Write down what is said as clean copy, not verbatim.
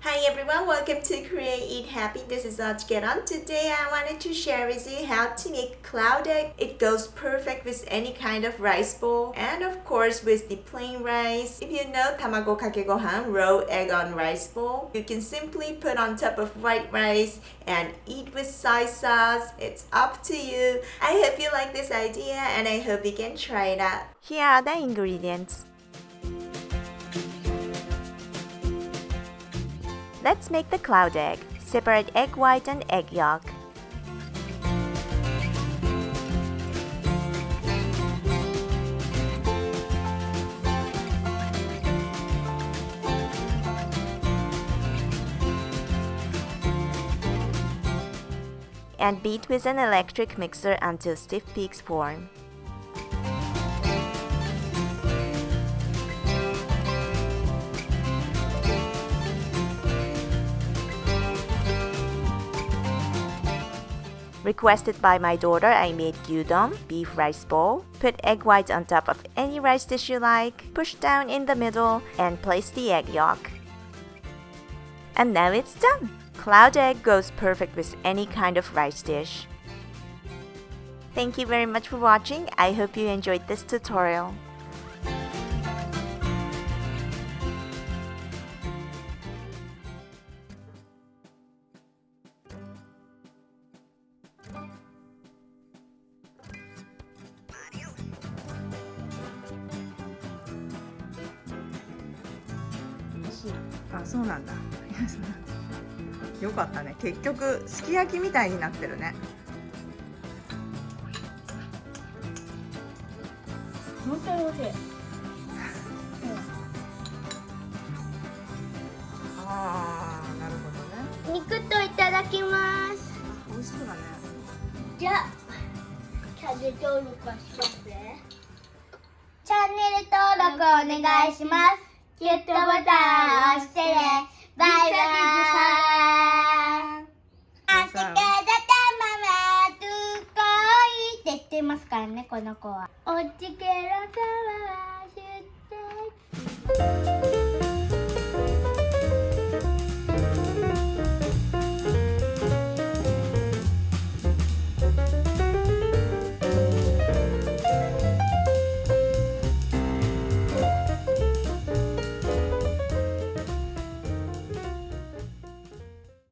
Hi everyone, welcome to Create Eat Happy. This is OCHIKERON. Today I wanted to share with you how to make cloud egg. It goes perfect with any kind of rice bowl and of course with the plain rice. If you know Tamagokake Gohan, raw egg on rice bowl, you can simply put on top of white rice and eat with soy sauce. It's up to you. I hope you like this idea and I hope you can try it out. Here are the ingredients. Let's make the cloud egg. Separate egg white and egg yolk. And beat with an electric mixer until stiff peaks form. Requested by my daughter, I made gyudon, beef rice bowl. Put egg whites on top of any rice dish you like, push down in the middle, and place the egg yolk. And now it's done! Cloud egg goes perfect with any kind of rice dish. Thank you very much for watching. I hope you enjoyed this tutorial.あ、そうなんだ。よかったね。結局すき焼きみたいになってるね。本当に美味しい。ああ、なるほどね。肉といただきます。美味しそうだね。じゃあ、チャンネル登録はしますね。チャンネル登録お願いします。キュッとボタンを押してね。バイバイ。あしけだたままとこいって言ってますからね、この子は。おちけろさまは出て